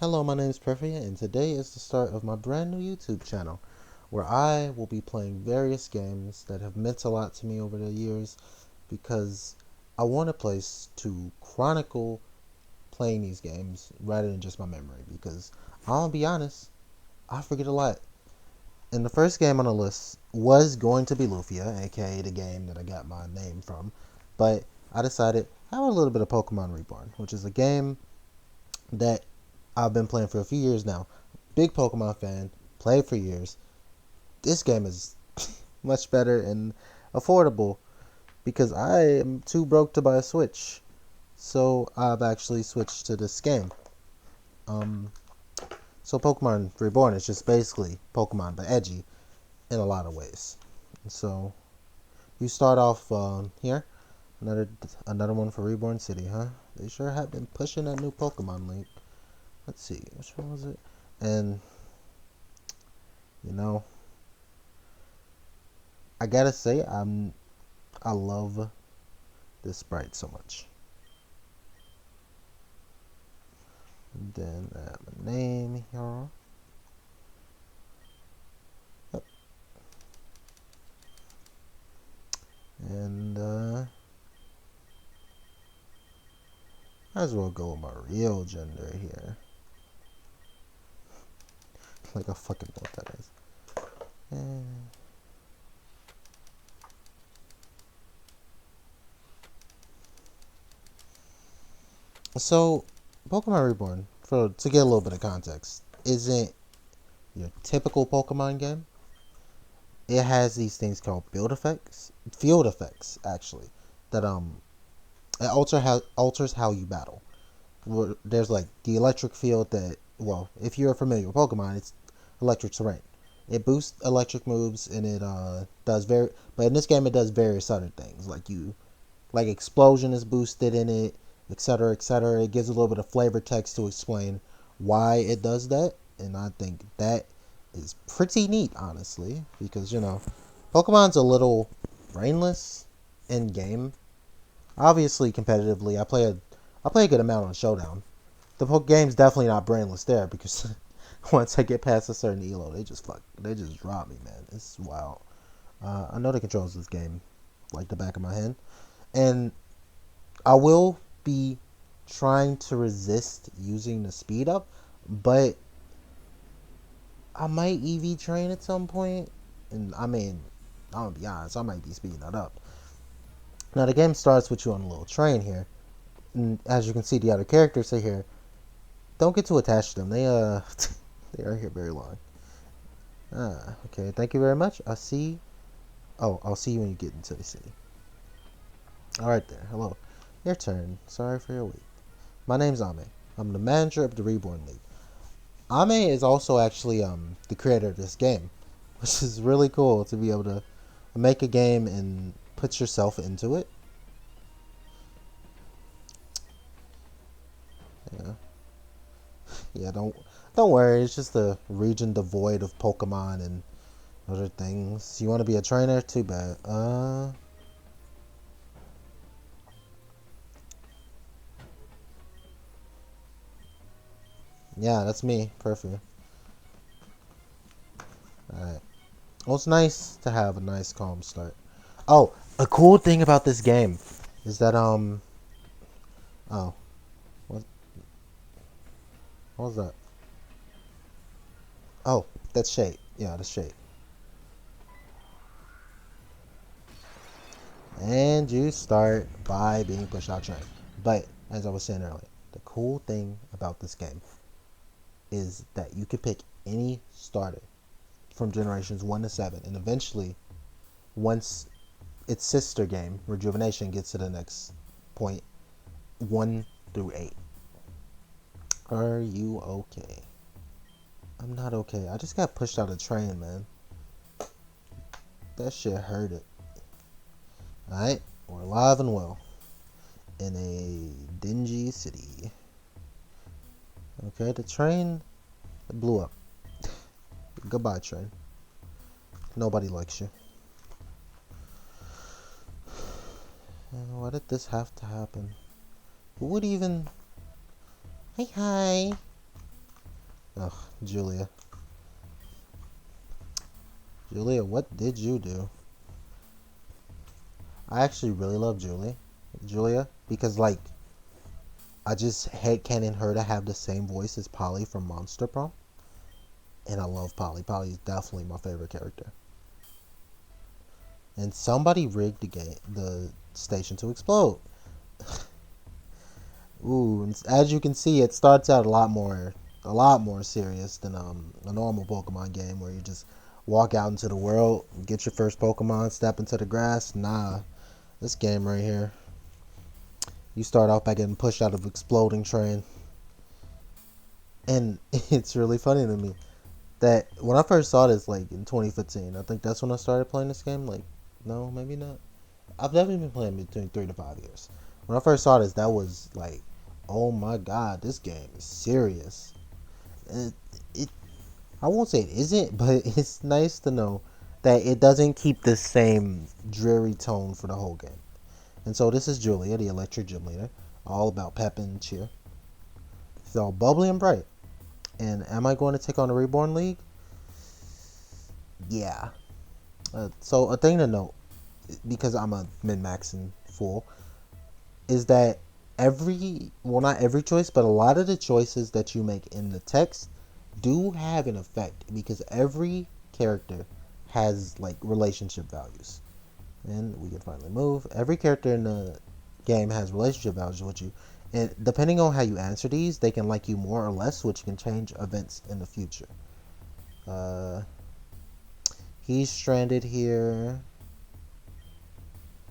Hello, my name is Priphea, and today is the start of my brand new YouTube channel where I will be playing various games that have meant a lot to me over the years because I want a place to chronicle playing these games rather than just my memory because I'll be honest, I forget a lot. And the first game on the list was going to be Lufia, aka the game that I got my name from, but I decided how about a little bit of Pokemon Reborn, which is a game that I've been playing for a few years now. Big Pokemon fan, played for years. This game is much better and affordable because I am too broke to buy a Switch. So I've actually switched to this game. Um, so Pokemon Reborn is just basically Pokemon but edgy in a lot of ways. So you start off here. Another one for Reborn City, huh? They sure have been pushing that new Pokemon link. Let's see, which one was it? And you know, I gotta say, I love this sprite so much. And then my name here. Yep. And might as well go with my real gender here. Like I fucking know what that is. And so, Pokemon Reborn, to get a little bit of context, isn't your typical Pokemon game. It has these things called field effects actually, that it alters how you battle. There's like the electric field that, well, if you're familiar with Pokemon, it's electric terrain. It boosts electric moves and it does but in this game it does various other things like explosion is boosted in it, etc., etc. It gives a little bit of flavor text to explain why it does that, and I think that is pretty neat, honestly, because Pokemon's a little brainless in game. Obviously, competitively, I play a good amount on Showdown. The game's definitely not brainless there because once I get past a certain elo, they just drop me, man. It's wild. I know the controls of this game like the back of my hand, and I will be trying to resist using the speed up, but I might EV train at some point, and I mean, I'm gonna be honest, I might be speeding that up. Now the game starts with you on a little train here, and as you can see, the other characters are here. Don't get too attached to them. They are here very long. Okay. Thank you very much. I'll see you when you get into the city. All right there. Hello. Your turn. Sorry for your wait. My name's Ame. I'm the manager of the Reborn League. Ame is also actually the creator of this game, which is really cool to be able to make a game and put yourself into it. Yeah. Yeah. Don't worry. It's just a region devoid of Pokemon and other things. You want to be a trainer? Too bad. Yeah, that's me. Perfect. Alright. Well, it's nice to have a nice, calm start. Oh, a cool thing about this game is that, oh, what, what was that? Oh, that's Shade. Yeah, that's Shade. And you start by being pushed out train. But, as I was saying earlier, the cool thing about this game is that you can pick any starter from generations 1 to 7, and eventually, once its sister game, Rejuvenation, gets to the next point, 1 through 8. Are you okay? I'm not okay. I just got pushed out of the train, man. That shit hurt it. Alright, we're alive and well in a dingy city. Okay, the train blew up. Goodbye, train. Nobody likes you. Why did this have to happen? Who would even... Hey, hi. Ugh, Julia. Julia, what did you do? I actually really love Julia, because like I just headcanon her to have the same voice as Polly from Monster Prom, and I love Polly. Polly is definitely my favorite character. And somebody rigged the station to explode. Ooh, and as you can see, it starts out a lot more serious than a normal Pokemon game where you just walk out into the world, get your first Pokemon, step into the grass. Nah, this game right here, you start off by getting pushed out of an exploding train, and it's really funny to me that when I first saw this, like in 2015, I think that's when I started playing this game. Like, no, maybe not. I've definitely been playing between 3 to 5 years. When I first saw this, that was like, oh my god, this game is serious. It, it I won't say it isn't, but it's nice to know that it doesn't keep the same dreary tone for the whole game. And so this is Julia, the electric gym leader, all about pep and cheer. She's all bubbly and bright. And am I going to take on the Reborn League? Yeah. So a thing to note, because I'm a min-maxing fool, is that not every choice, but a lot of the choices that you make in the text do have an effect, because every character has like relationship values. And we can finally move. Every character in the game has relationship values with you, and depending on how you answer these, they can like you more or less, which can change events in the future. uh he's stranded here.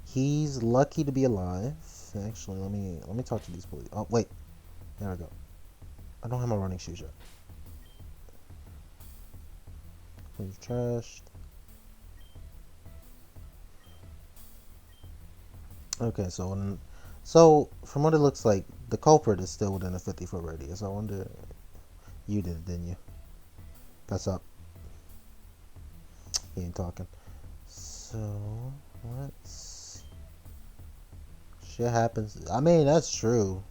He's lucky to be alive. Actually, let me talk to these police. Oh wait, there I go. I don't have my running shoes yet. He's trashed. Okay, so from what it looks like, the culprit is still within a 50-foot radius. I wonder, you did it, didn't you? That's up. He ain't talking. So let's. Shit happens. I mean, that's true.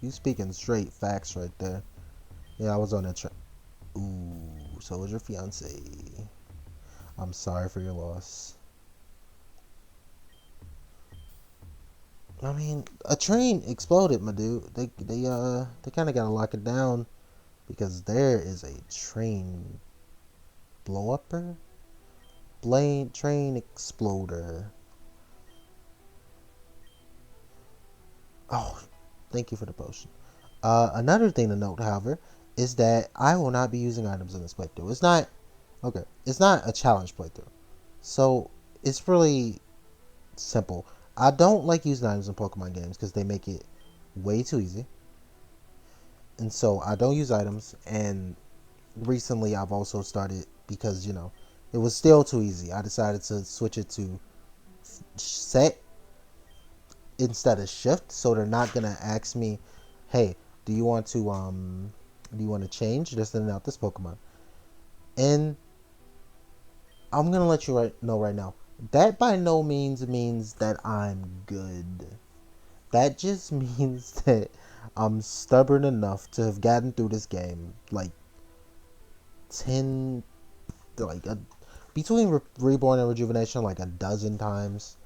You speaking straight facts right there. Yeah, I was on that train. Ooh, so was your fiance. I'm sorry for your loss. I mean, a train exploded, my dude. They kind of gotta lock it down because there is a train blow upper, blade train exploder. Oh, thank you for the potion. Another thing to note, however, is that I will not be using items in this playthrough. It's not okay. It's not a challenge playthrough, so it's really simple. I don't like using items in Pokemon games because they make it way too easy, and so I don't use items. And recently, I've also started because it was still too easy. I decided to switch it to set instead of shift, so they're not gonna ask me, "Hey, do you want to change this and out this Pokemon?" And I'm gonna let you know right now, that by no means that I'm good. That just means that I'm stubborn enough to have gotten through this game like 10, like between Reborn and Rejuvenation, like a dozen times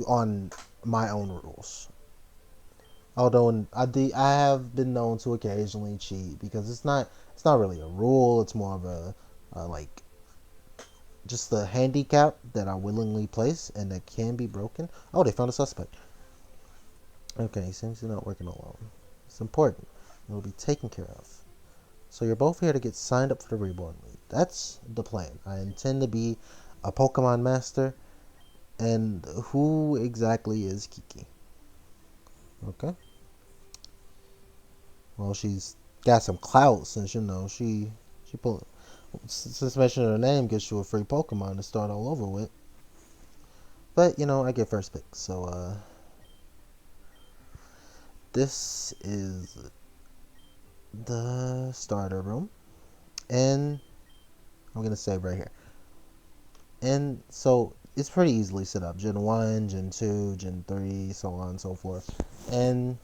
on my own rules. Although I have been known to occasionally cheat because it's not really a rule. It's more of a like just the handicap that I willingly place and that can be broken. Oh, they found a suspect. Okay, he seems to be not working alone. It's important. It will be taken care of. So you're both here to get signed up for the Reborn League. That's the plan. I intend to be a Pokemon Master. And who exactly is Kiki? Okay. Well, she's got some clout since she pulled. Since mentioning her name gives you a free Pokemon to start all over with. But I get first pick. So this is the starter room, and I'm gonna save right here. And so it's pretty easily set up. Gen 1, Gen 2, Gen 3, so on and so forth. And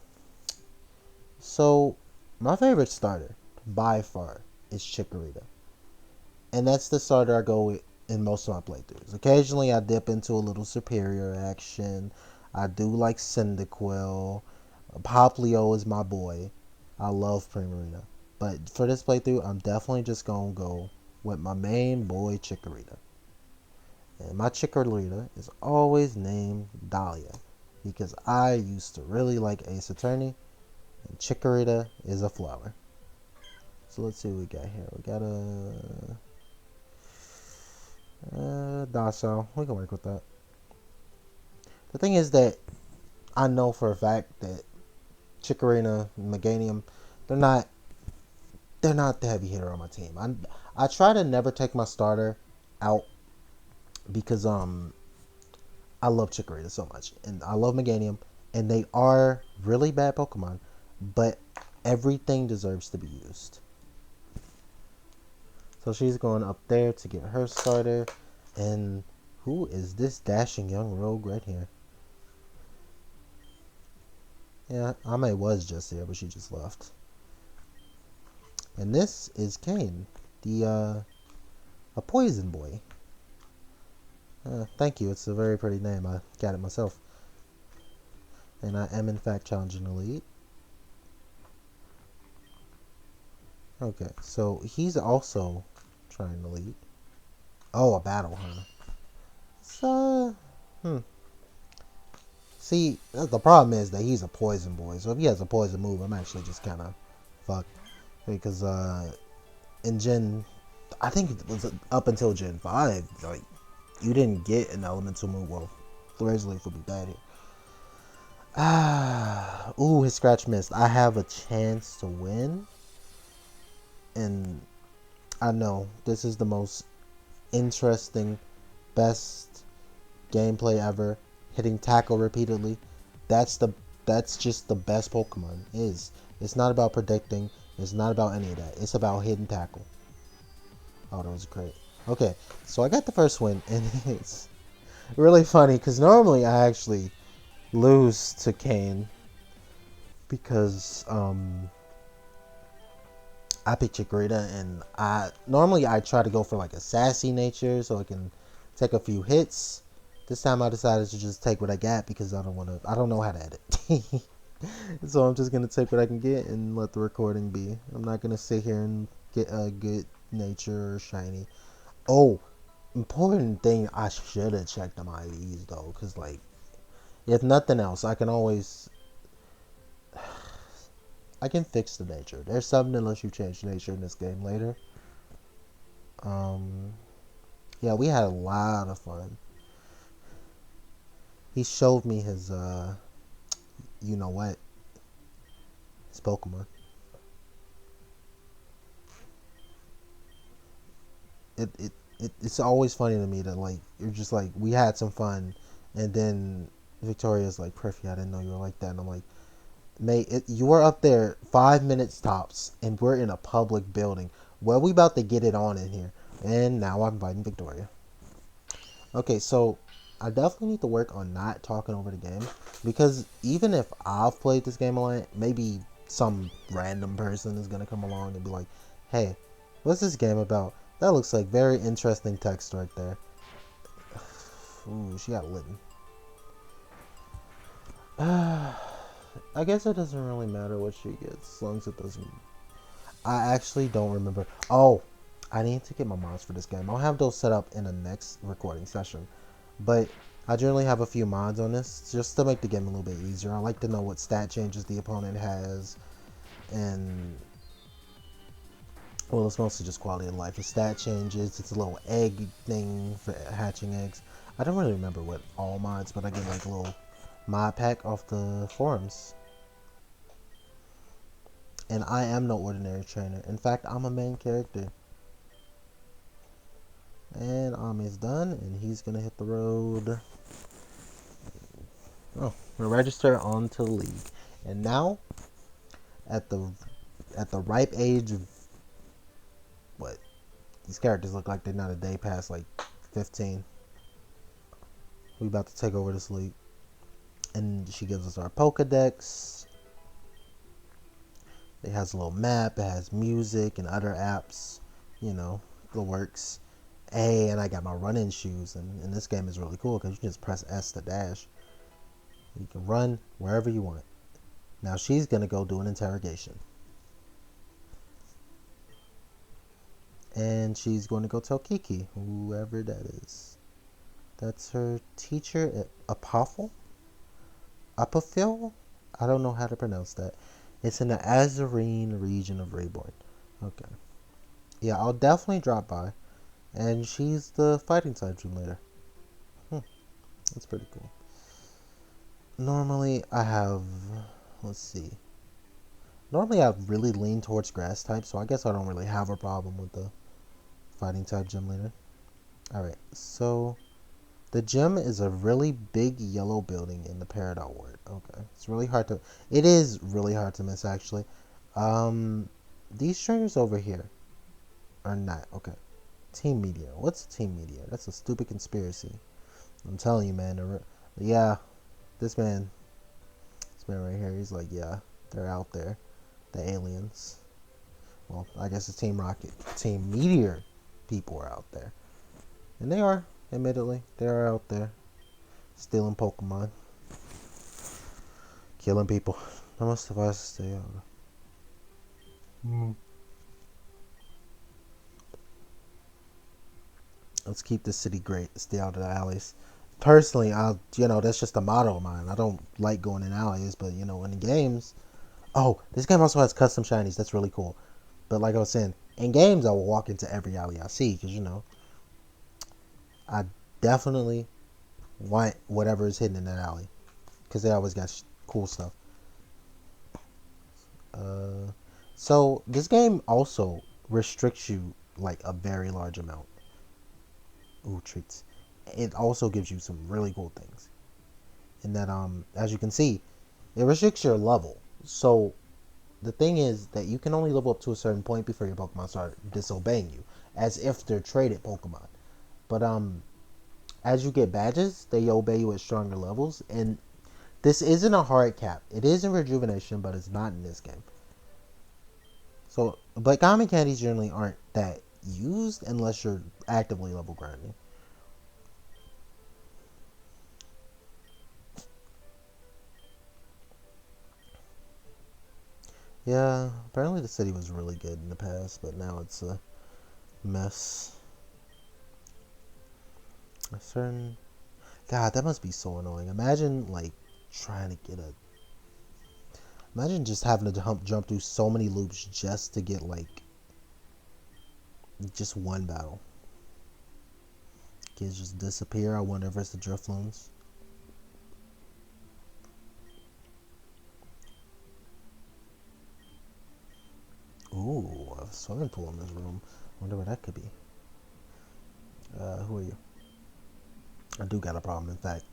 so my favorite starter by far is Chikorita. And that's the starter I go with in most of my playthroughs. Occasionally I dip into a little superior action. I do like Cyndaquil. Poplio is my boy. I love Primarina. But for this playthrough, I'm definitely just going to go with my main boy, Chikorita. And my Chikorita is always named Dahlia because I used to really like Ace Attorney, and Chikorita is a flower. So let's see what we got here. We got a docile. We can work with that. The thing is that I know for a fact that Chikorita and Meganium, they're not the heavy hitter on my team. I try to never take my starter out because I love Chikorita so much and I love Meganium, and they are really bad Pokemon, but everything deserves to be used. So she's going up there to get her starter. And who is this dashing young rogue right here? Yeah, Ame was just here, but she just left. And this is Kane, a poison boy. Thank you, it's a very pretty name. I got it myself. And I am in fact challenging the lead. Okay, so he's also trying to lead. Oh, a battle, huh? So, See, the problem is that he's a poison boy. So if he has a poison move, I'm actually just kind of fucked. Because in Gen, I think it was up until Gen 5, like, you didn't get an elemental move. Well, Razor Leaf would be bad here. Ooh, his scratch missed. I have a chance to win. And I know this is the most interesting, best gameplay ever. Hitting tackle repeatedly. That's just the best Pokemon is. It's not about predicting. It's not about any of that. It's about hitting tackle. Oh, that was great. Okay, so I got the first win, and it's really funny because normally I actually lose to Kane because I pick Chikorita, and I try to go for like a sassy nature so I can take a few hits. This time I decided to just take what I got because I don't know how to edit. So I'm just gonna take what I can get and let the recording be. I'm not gonna sit here and get a good nature or shiny. Oh, important thing, I should have checked my IVs though, because like, if nothing else, I can fix the nature. There's something unless you change nature in this game later. Yeah, we had a lot of fun. He showed me his you know what, his Pokemon. It's always funny to me that like you're just like, we had some fun, and then Victoria's like, Priphea, I didn't know you were like that, and I'm like, mate, you were up there 5 minutes tops, and we're in a public building. Well, we about to get it on in here, and now I'm fighting Victoria. Okay, so I definitely need to work on not talking over the game, because even if I've played this game a lot, maybe some random person is gonna come along and be like, hey, what's this game about? That looks like very interesting text right there. Ooh, she got Litten. I guess it doesn't really matter what she gets, as long as it doesn't. I actually don't remember. Oh, I need to get my mods for this game. I'll have those set up in the next recording session. But I generally have a few mods on this just to make the game a little bit easier. I like to know what stat changes the opponent has, and well, it's mostly just quality of life. If stat changes, it's a little egg thing for hatching eggs. I don't really remember what all mods, but I get like a little mod pack off the forums. And I am no ordinary trainer. In fact, I'm a main character. And Ami's done, and he's gonna hit the road. Oh, we're registered onto the league. And now, at the ripe age of what? These characters look like they're not a day past like 15. We about to take over this league. And she gives us our Pokedex. It has a little map. It has music and other apps. You know, the works. Hey, and I got my running shoes, and this game is really cool because you can just press S to dash. You can run wherever you want. Now she's gonna go do an interrogation, and she's going to go tell Kiki, whoever that is. That's her teacher, Apophil. I don't know how to pronounce that. It's in the Azarine region of Reborn. Okay. Yeah, I'll definitely drop by. And she's the fighting type gym leader. Hmm, that's pretty cool. Normally, I have. Let's see. Normally, I really lean towards grass type, so I guess I don't really have a problem with the fighting type gym leader. Alright, so the gym is a really big yellow building in the Peridot Ward. Okay, it's really hard to. It is really hard to miss, actually. These trainers over here are not okay. Team Meteor. What's Team Meteor? That's a stupid conspiracy. I'm telling you, man. Yeah, this man right here. He's like, yeah, they're out there. The aliens. Well, I guess the Team Rocket, Team Meteor people are out there, and they are. Admittedly, they are out there stealing Pokemon, killing people. How much devices stay out? Let's keep the city great. Stay out of the alleys. Personally, that's just a motto of mine. I don't like going in alleys, but in the games. Oh, this game also has custom shinies. That's really cool. But like I was saying, in games, I will walk into every alley I see because I definitely want whatever is hidden in that alley because they always got cool stuff. Uh, so this game also restricts you like a very large amount. Ooh, treats. It also gives you some really cool things. In that, as you can see, it restricts your level. So the thing is that you can only level up to a certain point before your Pokemon start disobeying you, as if they're traded Pokemon. But as you get badges, they obey you at stronger levels, and this isn't a hard cap. It is in Rejuvenation, but it's not in this game. So, but common candies generally aren't that used unless you're actively level grinding. Yeah, apparently the city was really good in the past, but now it's a mess. A certain God, that must be so annoying. Imagine like trying to get a. Imagine just having to jump through so many loops just to get like just one battle. Kids just disappear. I wonder if it's the Drifloons. Ooh, a swimming pool in this room. Wonder what that could be. Who are you? I do got a problem. In fact,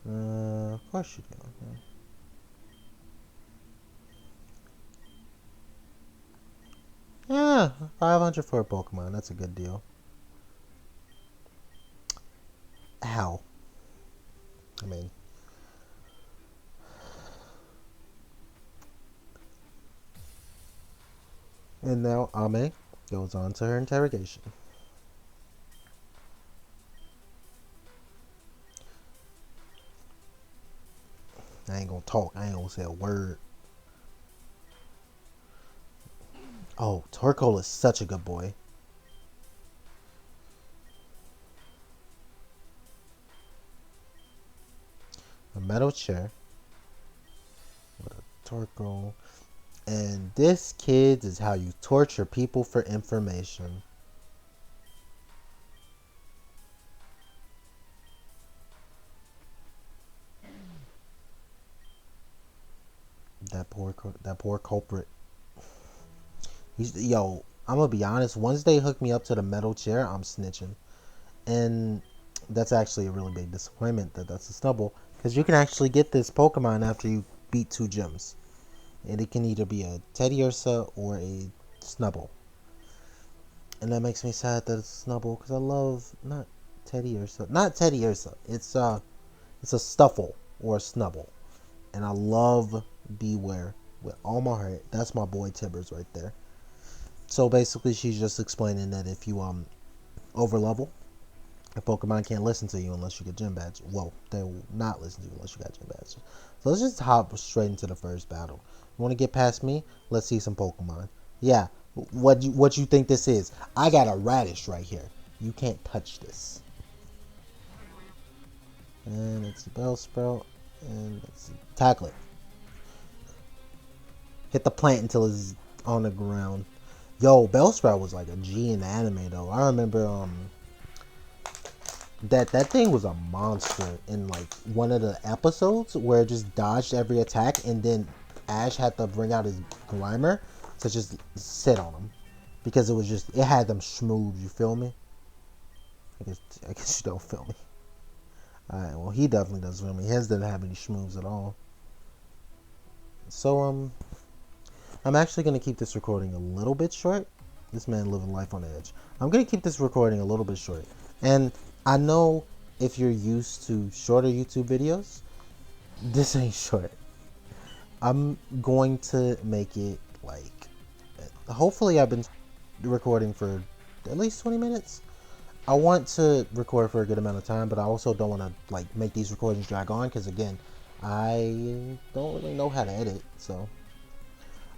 of course you do. Yeah, 500 for a Pokemon. That's a good deal. How? I mean, and now Ame goes on to her interrogation. I ain't gonna talk. I ain't gonna say a word. Oh, Torkoal is such a good boy. A metal chair with a Torkoal. And this, kids, is how you torture people for information. That poor culprit. I'm gonna be honest. Once they hook me up to the metal chair, I'm snitching, and that's actually a really big disappointment. That's a snubble because you can actually get this Pokemon after you beat 2 gyms, and it can either be a Teddiursa or a Snubble, and that makes me sad that it's Snubble because I love not Teddiursa. It's a Stuffle or a Snubble, and I love Beware with all my heart. That's my boy Tibbers right there. So basically, she's just explaining that if you over level, a Pokemon can't listen to you unless you get gym badges. Well, they will not listen to you unless you got gym badges. So let's just hop straight into the first battle. You want to get past me? Let's see some Pokemon. Yeah, what you think this is? I got a Radish right here. You can't touch this. And it's a Bellsprout. And let's tackle it. Hit the plant until it's on the ground. Yo, Bellsprout was like a G in the anime though. I remember that thing was a monster in like one of the episodes where it just dodged every attack, and then Ash had to bring out his Grimer to just sit on him because it had them schmoobs. You feel me? I guess you don't feel me. All right, well he definitely doesn't feel me. His didn't have any schmoobs at all. So I'm actually gonna keep this recording a little bit short. This man living life on edge. I'm gonna keep this recording a little bit short, and I know if you're used to shorter YouTube videos, this ain't short. I'm going to make it like, hopefully I've been recording for at least 20 minutes. I want to record for a good amount of time, but I also don't want to like make these recordings drag on because again, I don't really know how to edit, so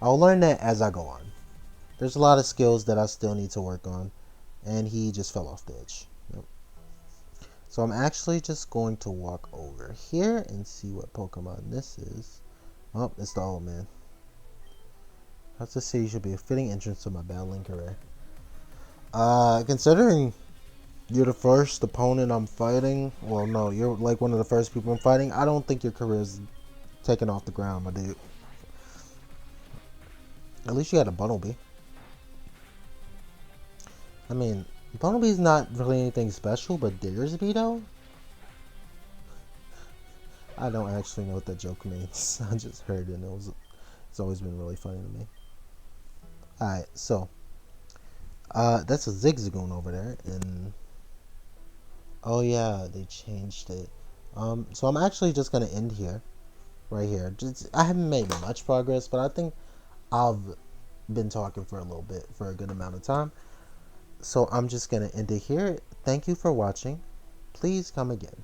I'll learn that as I go on. There's a lot of skills that I still need to work on, and he just fell off the edge. Yep. So I'm actually just going to walk over here and see what Pokemon this is. Oh, it's the old man. I have to say you should be a fitting entrance to my battling career. Considering you're the first opponent I'm fighting, well no, you're like one of the first people I'm fighting, I don't think your career's taken off the ground, my dude. At least you had a Bunnelby. I mean, Bunnelby's not really anything special, but Diggersby though? I don't actually know what that joke means. I just heard it and it's always been really funny to me. Alright, so that's a Zigzagoon over there, and oh yeah, they changed it. So I'm actually just gonna end here, right here. I haven't made much progress, but I think I've been talking for a little bit, for a good amount of time. So I'm just gonna end it here. Thank you for watching. Please come again.